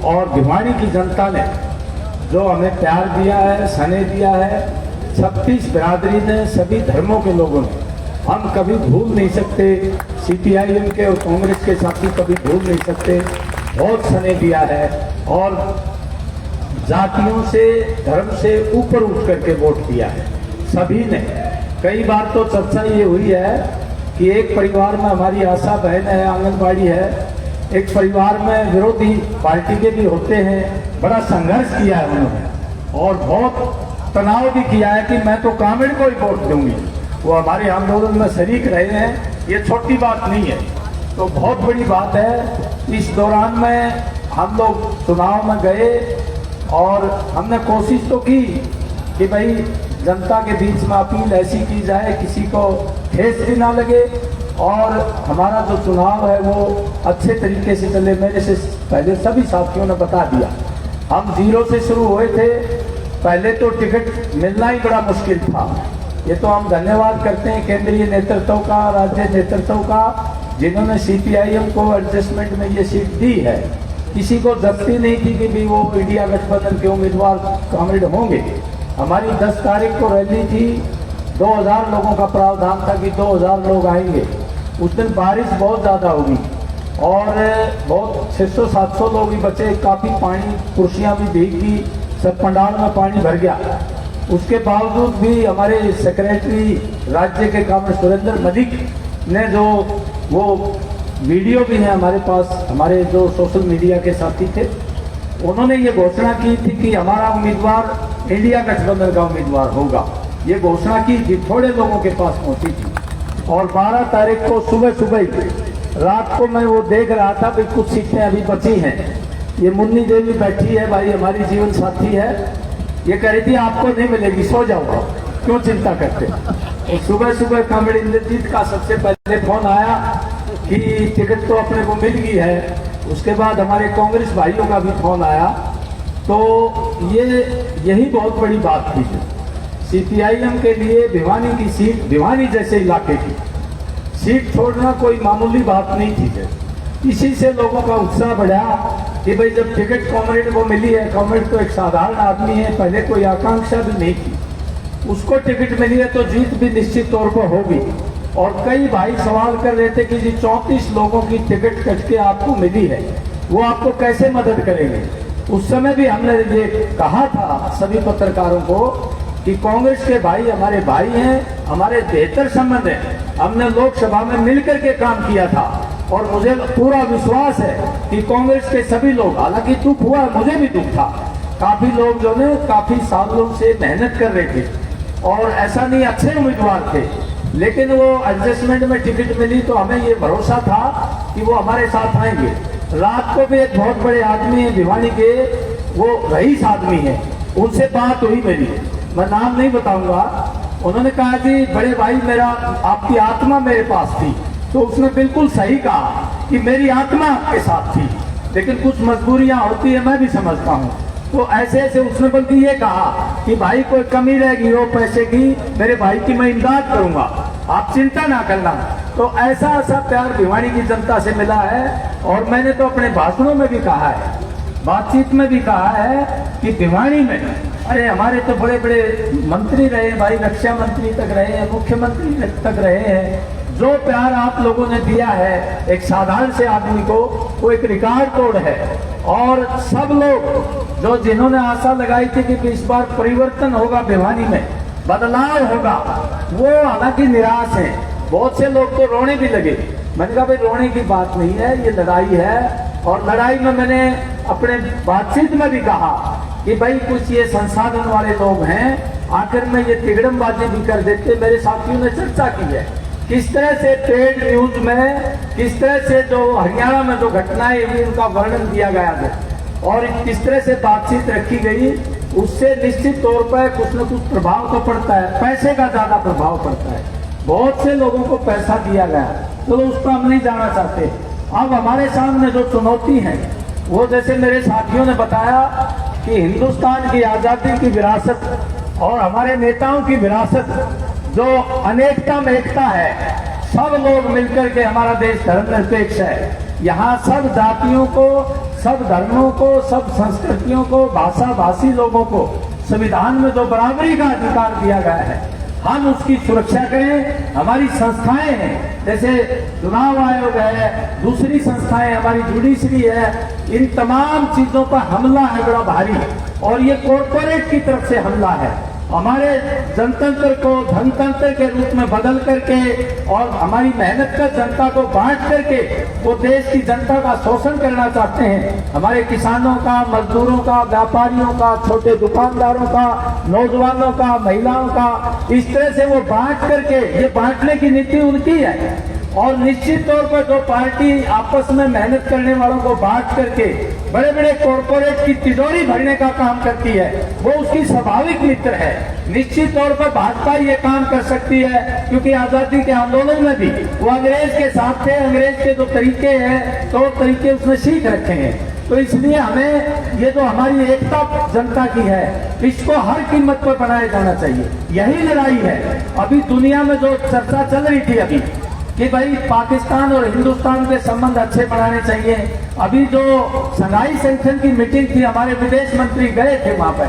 और भिवानी की जनता ने जो हमें प्यार दिया है, स्नेह दिया है, 36 बिरादरी ने, सभी धर्मों के लोगों ने, हम कभी भूल नहीं सकते। CPIM के और कांग्रेस के साथी कभी भूल नहीं सकते। बहुत स्नेह दिया है और जातियों से, धर्म से ऊपर उठ करके वोट दिया है सभी ने। कई बार तो चर्चा ये हुई है कि एक परिवार में हमारी आशा बहन है, आंगनबाड़ी है, एक परिवार में विरोधी पार्टी के भी होते हैं। बड़ा संघर्ष किया है उन्होंने और बहुत तनाव भी किया है कि मैं तो कांग्रेस को ही वोट दूंगी। वो हमारे आंदोलन में शरीक रहे हैं, ये छोटी बात नहीं है, तो बहुत बड़ी बात है। इस दौरान में हम लोग चुनाव में गए और हमने कोशिश तो की कि भाई जनता के बीच में अपील ऐसी की जाए किसी को ठेस भी ना लगे और हमारा जो चुनाव है वो अच्छे तरीके से चले। मेरे से पहले सभी साथियों ने बता दिया, हम 0 से शुरू हुए थे। पहले तो टिकट मिलना ही बड़ा मुश्किल था। ये तो हम धन्यवाद करते हैं केंद्रीय नेतृत्व का, राज्य नेतृत्व का, जिन्होंने CPIM को एडजस्टमेंट में ये सीट दी है। किसी को जब्ती नहीं थी कि भी वो इंडिया गठबंधन के उम्मीदवार कांग्रेस होंगे। हमारी 10 तारीख को रैली थी, 2000 लोगों का प्रावधान था कि 2000 लोग आएंगे। उस दिन बारिश बहुत ज़्यादा होगी और बहुत 600-700 लोग ही बचे। काफ़ी पानी, कुर्सियाँ भी भीग गई, सब पंडाल में पानी भर गया। उसके बावजूद भी हमारे सेक्रेटरी राज्य के कांग्रेस सुरेंद्र मलिक ने जो वो वीडियो भी है हमारे पास, हमारे जो सोशल मीडिया के साथी थे, उन्होंने ये घोषणा की थी कि हमारा उम्मीदवार इंडिया गठबंधन का उम्मीदवार होगा। ये घोषणा की थी, थोड़े लोगों के पास पहुंची थी। और 12 तारीख को सुबह रात को मैं वो देख रहा था कि कुछ सीटें अभी बची हैं। ये मुन्नी देवी बैठी है, भाई हमारी जीवन साथी है, ये कह रही थी आपको नहीं मिलेगी, सो जाओ, क्यों चिंता करते। और सुबह कामरेड इंद्रजीत का सबसे पहले फोन आया कि टिकट तो अपने को मिल गई है। उसके बाद हमारे कांग्रेस भाइयों का भी फोन आया। तो यही बहुत बड़ी बात थी CPIM के लिए। भिवानी की सीट, भिवानी जैसे इलाके की सीट छोड़ना कोई मामूली बात नहीं थी। इसी से लोगों का उत्साह बढ़ा कि भाई जब टिकट कांग्रेस को मिली है, कांग्रेस तो एक साधारण आदमी है, पहले कोई आकांक्षा भी नहीं थी, उसको टिकट मिली है तो जीत भी निश्चित तौर पर होगी। और कई भाई सवाल कर रहे थे कि जी 34 लोगों की टिकट कट के आपको मिली है, वो आपको कैसे मदद करेंगे। उस समय भी हमने ये कहा था सभी पत्रकारों को कि कांग्रेस के भाई हमारे भाई हैं, हमारे बेहतर संबंध है। हमने लोकसभा में मिलकर के काम किया था और मुझे पूरा विश्वास है कि कांग्रेस के सभी लोग, हालांकि दुख हुआ, मुझे भी दुख था, काफी लोग जो ने काफी सालों से मेहनत कर रहे थे और ऐसा नहीं अच्छे उम्मीदवार थे, लेकिन वो एडजस्टमेंट में टिकट मिली तो हमें ये भरोसा था कि वो हमारे साथ आएंगे। रात को भी एक बहुत बड़े आदमी है भिवानी के, वो रईस आदमी है, उनसे बात हुई मेरी, मैं नाम नहीं बताऊंगा। उन्होंने कहा जी बड़े भाई मेरा आपकी आत्मा मेरे पास थी, तो उसने बिल्कुल सही कहा कि मेरी आत्मा आपके साथ थी, लेकिन कुछ मजबूरियां होती है, मैं भी समझता हूँ। तो ऐसे ऐसे उसने बल्कि ये कहा कि भाई कोई कमी रहेगी हो पैसे की, मेरे भाई की मैं इमदाद करूंगा, आप चिंता ना करना। तो ऐसा ऐसा प्यार भिवानी की जनता से मिला है। और मैंने तो अपने भाषणों में भी कहा है, बातचीत में भी कहा है कि भिवानी में, अरे हमारे तो बड़े बड़े मंत्री रहे भाई, रक्षा मंत्री तक रहे हैं, मुख्यमंत्री तक रहे हैं, जो प्यार आप लोगों ने दिया है एक साधारण से आदमी को, वो एक रिकॉर्ड तोड़ है। और सब लोग जो जिन्होंने आशा लगाई थी कि इस बार परिवर्तन होगा, भिवानी में बदलाव होगा, वो हालांकि निराश हैं। बहुत से लोग तो रोने भी लगे। मैंने कहा भाई रोने की बात नहीं है, ये लड़ाई है। और लड़ाई में मैंने अपने बातचीत में भी कहा कि भाई कुछ ये संसाधन वाले लोग हैं, आखिर में ये तिगड़मबाजी भी कर देते। मेरे साथियों ने चर्चा की है किस तरह से ट्रेड न्यूज में, किस तरह से जो हरियाणा में जो घटनाएं हुई उनका वर्णन दिया गया है और किस तरह से बातचीत रखी गई, उससे निश्चित तौर पर कुछ न कुछ प्रभाव तो पड़ता है, पैसे का ज्यादा प्रभाव पड़ता है। बहुत से लोगों को पैसा दिया गया, तो उस पर हम नहीं जाना चाहते। अब हमारे सामने जो चुनौती है वो, जैसे मेरे साथियों ने बताया कि हिंदुस्तान की आजादी की विरासत और हमारे नेताओं की विरासत जो अनेकता में एकता है, सब लोग मिलकर के, हमारा देश धर्मनिरपेक्ष है, यहाँ सब जातियों को सब धर्मों को, सब संस्कृतियों को, भाषा भाषी लोगों को संविधान में जो बराबरी का अधिकार दिया गया है, हम उसकी सुरक्षा करें। हमारी संस्थाएं हैं, जैसे चुनाव आयोग है, दूसरी संस्थाएं, हमारी जुडिशरी है, इन तमाम चीजों पर हमला है बड़ा भारी, और ये कॉर्पोरेट की तरफ से हमला है। हमारे जनतंत्र को धनतंत्र के रूप में बदल करके और हमारी मेहनत का जनता को बांट करके वो देश की जनता का शोषण करना चाहते हैं। हमारे किसानों का, मजदूरों का, व्यापारियों का, छोटे दुकानदारों का, नौजवानों का, महिलाओं का, इस तरह से वो बांट करके, ये बांटने की नीति उनकी है। और निश्चित तौर पर जो पार्टी आपस में मेहनत करने वालों को बांट करके बड़े बड़े कॉर्पोरेट की तिजोरी भरने का काम करती है, वो उसकी स्वाभाविक मित्र है। निश्चित तौर पर भाजपा ये काम कर सकती है, क्योंकि आजादी के आंदोलन में भी वो अंग्रेज के साथ थे, अंग्रेज के जो तरीके हैं, तौर तरीके उसने सीख रखे हैं। तो इसलिए हमें ये जो हमारी एकता जनता की है, इसको हर कीमत पर बनाया जाना चाहिए। यही लड़ाई है। अभी दुनिया में जो चर्चा चल रही थी अभी कि भाई पाकिस्तान और हिंदुस्तान के संबंध अच्छे बनाने चाहिए, अभी जो शंघाई संगठन की मीटिंग थी, हमारे विदेश मंत्री गए थे वहां पर,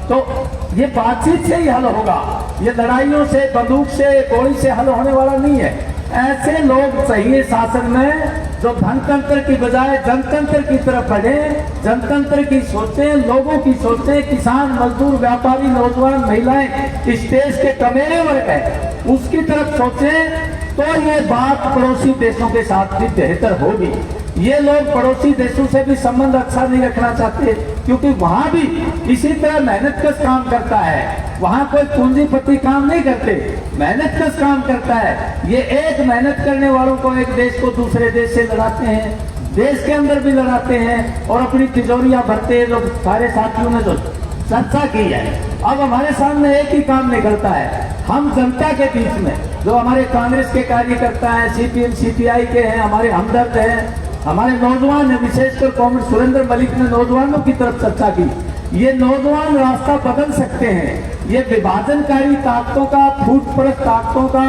तो ये बातचीत से ही हल होगा। ये लड़ाइयों से, बंदूक से, गोली से हल होने वाला नहीं है। ऐसे लोग चाहिए शासन में जो धनतंत्र की बजाय जनतंत्र की तरफ बढ़े, जनतंत्र की सोचें, लोगों की सोचें, किसान, मजदूर, व्यापारी, नौजवान, महिलाएं, इस देश के कमेरे वर्ग है, उसकी तरफ सोचें, तो ये बात पड़ोसी देशों के साथ भी बेहतर होगी। ये लोग पड़ोसी देशों से भी संबंध अच्छा नहीं रखना चाहते, क्योंकि वहां भी इसी तरह मेहनत कश काम करता है। वहां कोई पूंजीपति काम नहीं करते, मेहनत कश काम करता है। ये एक मेहनत करने वालों को, एक देश को दूसरे देश से लड़ाते हैं, देश के अंदर भी लड़ाते हैं और अपनी तिजोरियां भरते हैं। जो सारे साथियों ने जो चर्चा की है, अब हमारे सामने एक ही काम निकलता है। हम जनता के बीच में जो हमारे कांग्रेस के कार्यकर्ता हैं, सीपीएम सीपीआई के हैं, हमारे हमदर्द हैं, हमारे नौजवान हैं, विशेषकर कॉमरेड सुरेंद्र मलिक ने नौजवानों की तरफ चर्चा की। ये नौजवान रास्ता बदल सकते हैं। ये विभाजनकारी ताकतों का, फूट-पड़त ताकतों का,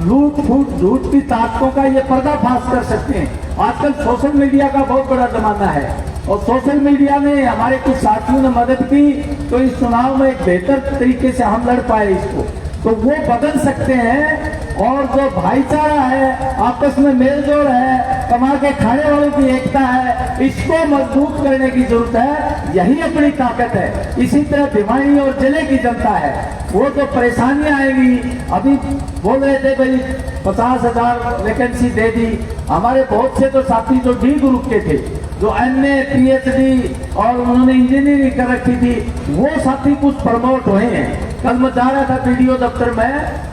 लूट फूट झूठ की ताकतों का ये पर्दाफाश कर सकते हैं। आजकल सोशल मीडिया का बहुत बड़ा जमाना है और सोशल मीडिया में हमारे कुछ साथियों ने मदद की, तो इस चुनाव में एक बेहतर तरीके से हम लड़ पाए इसको, तो वो बदल सकते हैं। और जो भाईचारा है, आपस में मेलजोल है, कमा के खाने वालों की एकता है, इसको मजबूत करने की जरूरत है। यही अपनी ताकत है। इसी तरह भिवानी और जिले की जनता है, वो तो परेशानियां आएगी। अभी बोल रहे थे भाई 50,000 वैकेंसी दे दी। हमारे बहुत से तो साथी जो डी ग्रुप के थे, जो एमए पीएचडी और उन्होंने इंजीनियरिंग कर रखी थी, वो साथी कुछ प्रमोट हुए हैं। कल मैं जा रहा था वीडियो दफ्तर में,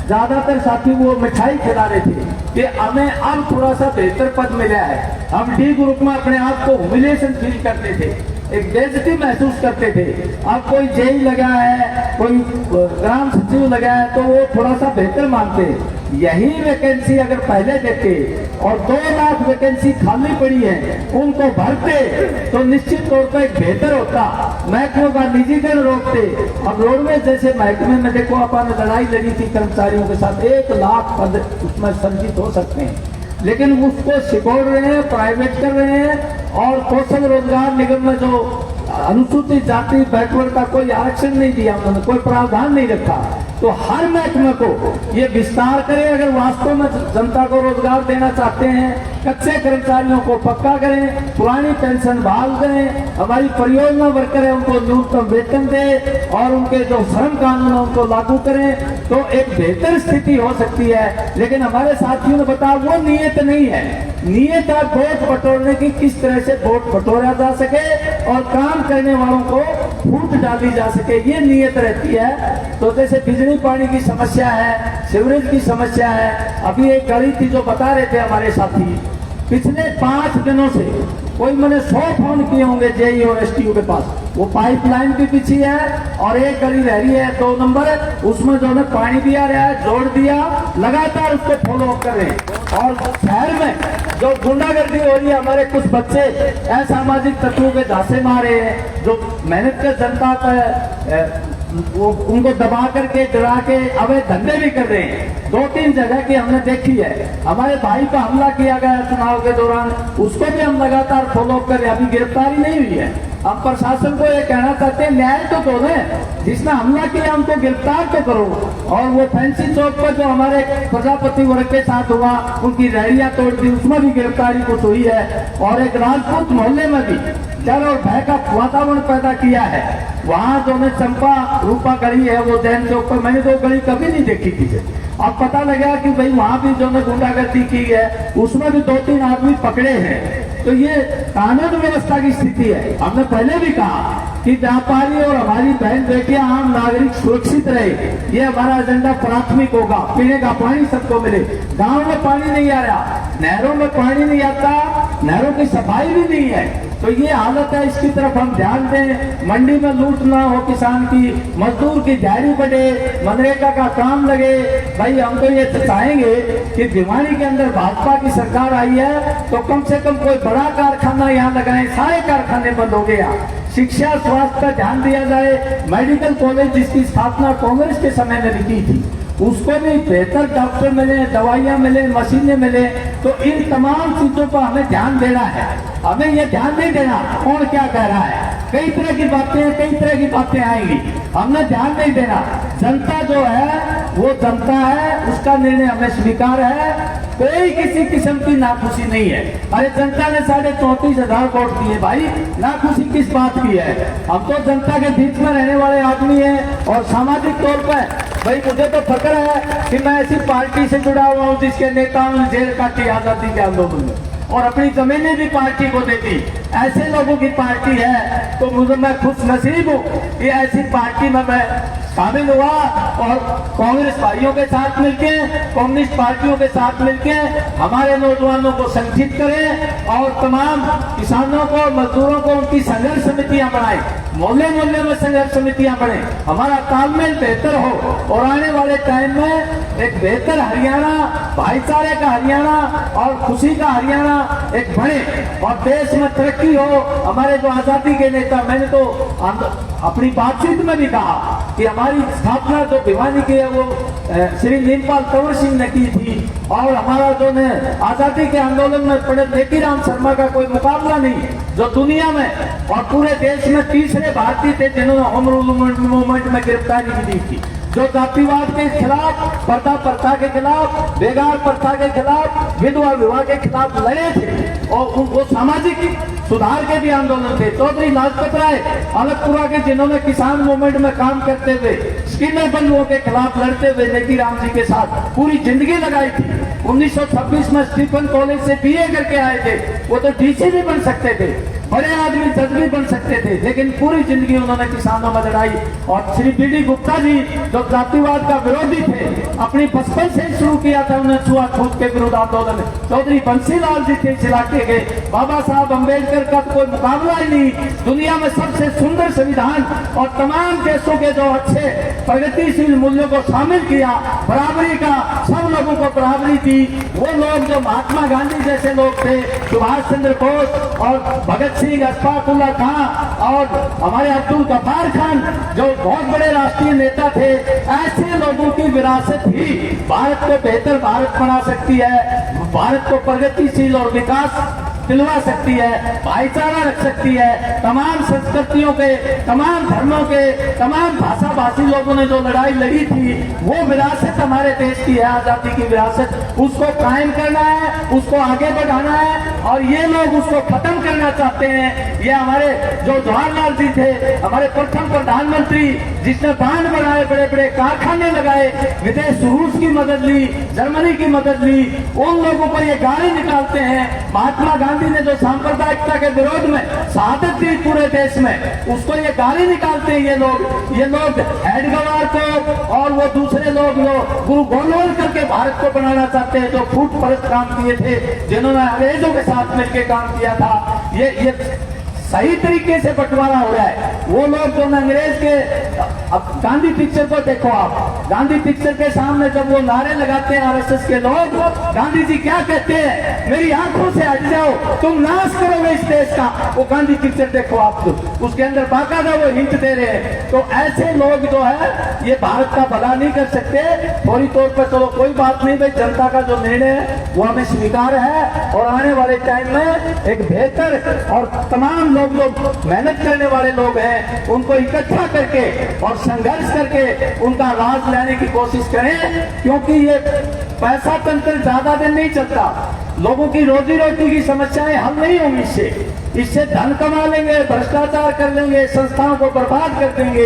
ज्यादातर साथी वो मिठाई खिला रहे थे कि हमें अब थोड़ा सा बेहतर पद मिला है। हम डी ग्रुप में अपने आप को ह्यूमिलिएशन फील करते थे, एक बेइज्जती महसूस करते थे। अब कोई जेई लगा है, कोई ग्राम सचिव लगा है, तो वो थोड़ा सा बेहतर मानते हैं। यही वैकेंसी अगर पहले देते और 2 लाख वैकेंसी खाली पड़ी है, उनको भरते, तो निश्चित तौर पर एक बेहतर होता। महकमों का निजीकरण रोकते। अब रोडवेज जैसे महकमे में देखो, अपन लड़ाई लड़ी थी कर्मचारियों के साथ, 1 लाख पद उसमें संचित हो सकते हैं, लेकिन उसको सिकोड़ रहे हैं, प्राइवेट कर रहे हैं। और कौशल रोजगार निगम में जो अनुसूचित जाति बैकवर्ड का कोई आरक्षण नहीं दिया उन्होंने, कोई प्रावधान नहीं रखा। तो हर महकमे को ये विस्तार करें। अगर वास्तव में जनता को रोजगार देना चाहते हैं, कच्चे कर्मचारियों को पक्का करें, पुरानी पेंशन बहाल करें, हमारी परियोजना वर्कर है उनको न्यूनतम वेतन दें और उनके जो श्रम कानून है उनको लागू करें, तो एक बेहतर स्थिति हो सकती है। लेकिन हमारे साथियों ने बताया वो नीयत नहीं है। नीयत है वोट बटोरने की, किस तरह से वोट बटोरा जा सके और काम करने वालों को फूट डाली जा सके, ये नीयत रहती है। तो जैसे बिजली पानी की समस्या है, सीवरेज की समस्या है। अभी एक गली थी जो बता रहे थे हमारे साथी, पिछले 5 दिनों से कोई मैंने 100 फोन किए होंगे जेई और एसटीयू के पास। वो पाइपलाइन भी पीछे है और एक गली रह रही है 2 नंबर, उसमें जो है पानी दिया रहा है, जोड़ दिया, लगातार उसको फॉलो अप कर रहे हैं। और शहर में जो गुंडागर्दी हो रही है, हमारे कुछ बच्चे असामाजिक तत्वों के झांसे मारे हैं, जो मेहनत कर जनता पर वो उनको दबा करके डरा के अवैध धंधे भी कर रहे हैं। 2-3 जगह की हमने देखी है। हमारे भाई पर हमला किया गया चुनाव के दौरान, उसको भी हम लगातार फॉलो कर रहे हैं, अभी गिरफ्तारी नहीं हुई है। हम प्रशासन को ये कहना चाहते हैं, न्याय तो दो दें, जिसने हमला किया उनको गिरफ्तार तो करो। और वो फैंसी चौक पर जो हमारे प्रजापति वर्ग के साथ हुआ, उनकी रैलियां तोड़ दी, उसमें भी गिरफ्तारी कुछ हुई है। और एक राजपूत मोहल्ले में भी डर और भय का वातावरण पैदा किया है। वहां जो चंपा रूपा गली है, वो जैन चौक पर, मैंने तो गली कभी नहीं देखी थी। अब पता लगा कि भाई वहां भी जो गुंडागर्दी की है, उसमें भी 2-3 आदमी पकड़े हैं। तो ये कानून व्यवस्था की स्थिति है। हमने पहले भी कहा कि व्यापारी और हमारी बहन बेटियां, आम नागरिक सुरक्षित रहे, ये हमारा एजेंडा प्राथमिक होगा। पीने का पानी सबको मिले। गांव में पानी नहीं आ रहा, नहरों में पानी नहीं आता, नहरों की सफाई भी नहीं है। तो ये हालत है, इसकी तरफ हम ध्यान दें। मंडी में लूट ना हो किसान की, मजदूर की दिहाड़ी बढ़े, मनरेगा का काम लगे। भाई हम तो ये चाहेंगे कि भिवानी के अंदर भाजपा की सरकार आई है तो कम से कम कोई बड़ा कारखाना यहाँ लगाए, सारे कारखाने बंद हो गया। शिक्षा स्वास्थ्य पर ध्यान दिया जाए। मेडिकल कॉलेज जिसकी स्थापना कांग्रेस के समय में भी की थी, उसको भी बेहतर डॉक्टर मिले, दवाइयां मिले, मशीनें मिले। तो इन तमाम चीजों पर हमें ध्यान देना है। हमें ये ध्यान नहीं देना कौन क्या कह रहा है। कई तरह की बातें आएंगी, हमने ध्यान नहीं देना। जनता जो है वो जनता है, उसका निर्णय हमें स्वीकार है। कोई किसी किस्म की नाखुशी नहीं है। अरे जनता ने 34,500 वोट दिए, भाई नाखुशी किस बात की है। हम तो जनता के बीच में रहने वाले आदमी हैं। और सामाजिक तौर पर भाई मुझे तो फक्र है कि मैं ऐसी पार्टी से जुड़ा हुआ हूँ जिसके नेताओं ने जेल काटी आजादी के आंदोलन में, और अपनी जमीनें भी पार्टी को दे दी। ऐसे लोगों की पार्टी है तो मुझे, मैं खुश नसीब हूँ कि ऐसी पार्टी में मैं शामिल हुआ। और कांग्रेस भाइयों के साथ मिलके, कम्युनिस्ट पार्टियों के साथ मिलके हमारे नौजवानों को संगठित करें और तमाम किसानों को, मजदूरों को उनकी संघर्ष समितियां बनाए, मोहल्ले मोहल्ले में संघर्ष समितियां बने, हमारा तालमेल बेहतर हो और आने वाले टाइम में एक बेहतर हरियाणा, भाईचारे का हरियाणा और खुशी का हरियाणा एक बने और देश में तरक्की हो। हमारे जो आजादी के नेता, मैंने तो अपनी बातचीत में भी कहा कि हमारी स्थापना जो भिवानी की है वो श्री नीलपाल कंवर सिंह ने की थी। और हमारा जो ने आजादी के आंदोलन में पंडित लेकीराम शर्मा का कोई मुकाबला नहीं, जो दुनिया में और पूरे देश में तीसरे भारतीय थे जिन्होंने होम रूल मूवमेंट में गिरफ्तारी भी दी थी, जो जातिवाद के खिलाफ, पर्दा प्रथा के खिलाफ, बेगार प्रथा के खिलाफ, विधवा विवाह के खिलाफ लड़े थे। और उनको सामाजिक सुधार के भी आंदोलन थे। चौधरी लाजपत राय अलगपुरा के, जिन्होंने किसान मूवमेंट में काम करते हुए स्किनर बंधुओं के खिलाफ लड़ते हुए लेकीराम जी के साथ पूरी जिंदगी लगाई थी। 1926 में स्टीफन कॉलेज से बीए करके आए थे। वो तो डीसी भी बन सकते थे, बड़े आदमी जज भी बन सकते थे, लेकिन पूरी जिंदगी उन्होंने किसानों में लड़ाई। और श्री बी.डी. गुप्ता जी जो जातिवाद का विरोधी थे, अपनी बचपन से शुरू किया था उन्हें छुआछूत के विरुद्ध आंदोलन। चौधरी बंसीलाल जी थे इस इलाके के। बाबा साहब अम्बेडकर का कोई मुकाबला ही नहीं। दुनिया में सबसे सुंदर संविधान और तमाम देशों के जो अच्छे प्रगतिशील मूल्यों को शामिल किया, बराबरी का, सब लोगों को बराबरी दी। वो लोग जो महात्मा गांधी जैसे लोग थे, सुभाष चंद्र बोस और भगत सिंह, अशफाकुल्ला खां और हमारे अब्दुल गफ्फार खान जो बहुत बड़े राष्ट्रीय नेता थे, ऐसे लोगों की विरासत ही भारत को बेहतर भारत बना सकती है, भारत को प्रगतिशील और विकास दिलवा सकती है, भाईचारा रख सकती है। तमाम संस्कृतियों के, तमाम धर्मों के, तमाम भाषा भाषी लोगों ने जो लड़ाई लड़ी थी, वो विरासत हमारे देश की है, आजादी की विरासत। उसको कायम करना है, उसको आगे बढ़ाना है। और ये लोग उसको खत्म करना चाहते हैं। ये हमारे जो जवाहरलाल जी थे, हमारे प्रथम प्रधानमंत्री, जिसने बांध बनाए, बड़े बड़े कारखाने लगाए, विदेश रूस की मदद ली, जर्मनी की मदद ली, उन लोगों पर ये गाली निकालते हैं। महात्मा गांधी ने जो सांप्रदायिकता के विरोध में शहादत दी पूरे देश में, उसको ये गाली निकालते हैं ये लोग हेडगवार को और वो दूसरे लोग जो गुरु गोलवलकर के भारत को बनाना चाहते हैं, जो फूट परस्त काम किए थे, जिन्होंने अंग्रेजों के साथ मिलकर काम किया था। ये सही तरीके से बंटवारा हो रहा है। वो लोग जो अंग्रेज के अब गांधी पिक्चर को देखो आप, गांधी पिक्चर के सामने जब वो नारे लगाते हैं आरएसएस के लोग, गांधी जी क्या कहते हैं, मेरी आंखों से हट जाओ, तुम नाश करोगे इस देश का। वो गांधी पिक्चर देखो आप, तो उसके अंदर बाकायदा वो हिंट दे रहे हैं। तो ऐसे लोग जो है ये भारत का भला नहीं कर सकते। फौरी तौर पर चलो कोई बात नहीं भाई, जनता का जो निर्णय है वो हमें स्वीकार है, और आने वाले टाइम में एक बेहतर और तमाम लोग मेहनत करने वाले लोग हैं उनको इकट्ठा करके और संघर्ष करके उनका राज लेने की कोशिश करें, क्योंकि ये पैसा तंत्र ज्यादा दिन नहीं चलता। लोगों की रोजी रोटी की समस्याएं हल नहीं होंगी इससे धन कमा लेंगे, भ्रष्टाचार कर लेंगे, संस्थाओं को बर्बाद कर देंगे,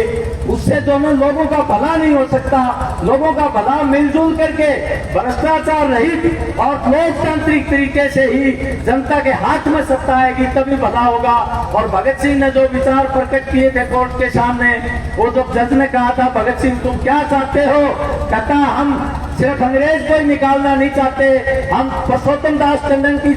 उससे दोनों लोगों का भला नहीं हो सकता। लोगों का भला मिलजुल करके भ्रष्टाचार रहित और लोकतांत्रिक तरीके से ही जनता के हाथ में सत्ता आएगी, तभी भला होगा। और भगत सिंह ने जो विचार प्रकट किए थे कोर्ट के सामने, वो जो जज ने कहा था भगत सिंह तुम क्या चाहते हो, कहता हम सिर्फ अंग्रेज को ही निकालना नहीं चाहते, हम पुरुषोत्तम दास टंडन की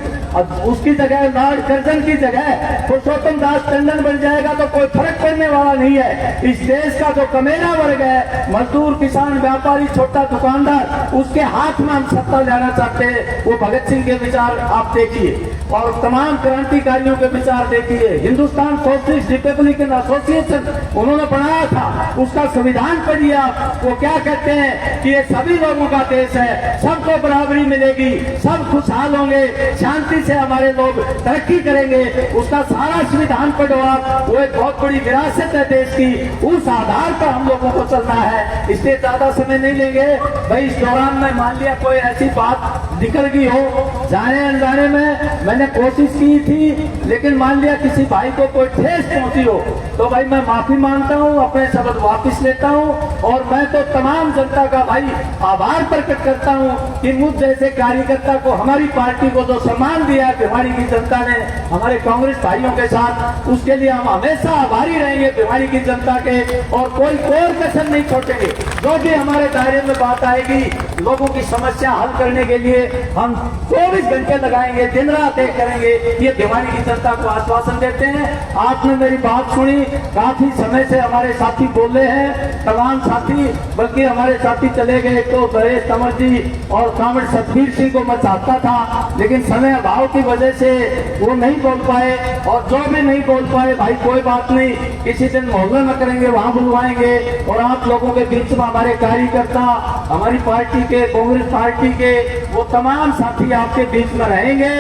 उसकी जगह लॉर्ड कर्जन की जगह पुरुषोत्तम दास टंडन बन जाएगा तो कोई फर्क पड़ने वाला नहीं है। इस देश का जो कमेरा वर्ग है, मजदूर, किसान, व्यापारी, छोटा दुकानदार, उसके हाथ में हम सत्ता लेना चाहते हैं। वो भगत सिंह के विचार आप देखिए और तमाम क्रांतिकारियों के विचार देखिए। हिंदुस्तान सोशलिस्ट रिपब्लिकन एसोसिएशन उन्होंने बनाया था, उसका संविधान पढ़िए आप, वो क्या कहते हैं कि ये सभी लोगों का देश है, सबको बराबरी मिलेगी, सब खुशहाल होंगे, शांति से हमारे लोग तरक्की करेंगे। उसका सारा संविधान पढ़ो आप, वो एक बहुत बड़ी विरासत है देश की, उस आधार पर हम लोगों को चलना है। इसलिए ज्यादा समय नहीं लेंगे भाई। इस दौरान में मान लिया कोई ऐसी बात निकल गई हो, जाने अनजाने में मैंने कोशिश की थी, लेकिन मान लिया किसी भाई को कोई ठेस पहुंची हो तो भाई मैं माफी मांगता हूं, अपने शब्द वापस लेता हूं। और मैं तो तमाम जनता का भाई आभार प्रकट करता हूं कि मुझ जैसे कार्यकर्ता को, हमारी पार्टी को जो सम्मान दिया भिवाड़ी की जनता ने हमारे कांग्रेस भाइयों के साथ, उसके लिए हम हमेशा आभारी रहेंगे भिवाड़ी की जनता के, और कोई कसर नहीं छोड़ेंगे। जो भी हमारे दायरे में बात आएगी, लोगों की समस्या हल करने के लिए हम 24 घंटे लगाएंगे, दिन रात एक करेंगे, ये भिवाड़ी की जनता को आश्वासन देते हैं। आपने मेरी बात सुनी, काफी समय से हमारे साथी बोले हैं, तमाम साथी, बल्कि हमारे साथी चले गए, तो नरेश तंवर जी और कामड़ सतबीर सिंह को मैं चाहता था, लेकिन समय अभाव की वजह से वो नहीं बोल पाए। और जो भी नहीं बोल पाए भाई कोई बात नहीं, किसी दिन मोहल्ले में करेंगे, वहां बुलवाएंगे, और आप लोगों के बीच में हमारे कार्यकर्ता, हमारी पार्टी के, कांग्रेस पार्टी के वो तमाम साथी आपके बीच में रहेंगे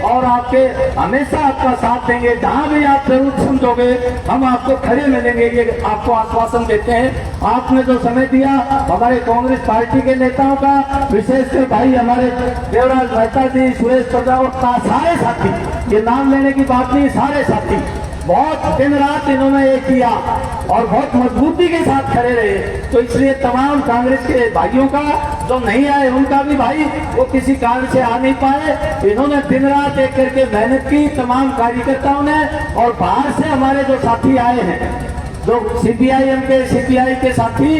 और आपके हमेशा आपका साथ देंगे। जहां भी आप जरूर समझोगे हम आपको खड़े मिलेंगे, ये आपको आश्वासन देते हैं। आपने जो समय दिया हमारे कांग्रेस पार्टी के नेताओं का, विशेषकर भाई हमारे देवराज मेहता जी, सुरेश प्रजापत का, सारे साथी, ये नाम लेने की बात नहीं, सारे साथी बहुत दिन रात इन्होंने ये किया और बहुत मजबूती के साथ खड़े रहे। तो इसलिए तमाम कांग्रेस के भाइयों का, जो नहीं आए उनका भी भाई वो किसी कारण से आ नहीं पाए, इन्होंने दिन रात एक करके मेहनत की, तमाम कार्यकर्ताओं ने। और बाहर से हमारे जो साथी आए हैं, जो सीपीआईएम के, सीपीआई के साथी,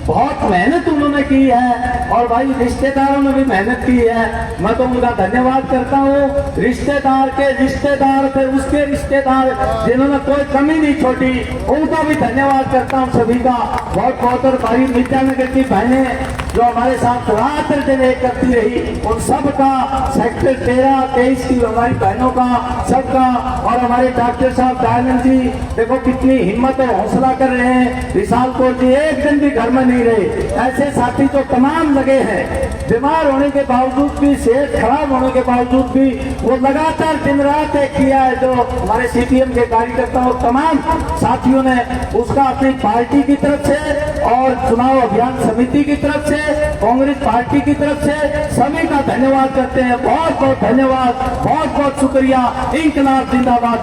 बहुत मेहनत उन्होंने की है, और भाई रिश्तेदारों ने भी मेहनत की है। मैं तो उनका धन्यवाद करता हूँ। रिश्तेदार के रिश्तेदार थे, उसके रिश्तेदार, जिन्होंने कोई कमी नहीं छोड़ी, उनका भी धन्यवाद करता हूँ सभी का बहुत बहुत। और भाई मीडियानगर की बहनें जो हमारे साथ रात दिन एक करती रही, उन सबका, सेक्टर 13, 23 की हमारी बहनों का, सबका, और हमारे डॉक्टर साहब दयानंद जी देखो कितनी हिम्मत और हौसला कर रहे हैं। विशाल कौर जी एक दिन भी घर में नहीं रहे। ऐसे साथी तो तमाम लगे हैं, बीमार होने के बावजूद भी, सेहत खराब होने के बावजूद भी वो लगातार दिन रात एक किया है। जो हमारे सीपीएम के कार्यकर्ताओं, तमाम साथियों ने उसका अपनी पार्टी की तरफ से और चुनाव अभियान समिति की तरफ से, कांग्रेस पार्टी की तरफ से सभी का धन्यवाद करते हैं। बहुत बहुत धन्यवाद, बहुत बहुत शुक्रिया। इंकलाब जिंदाबाद।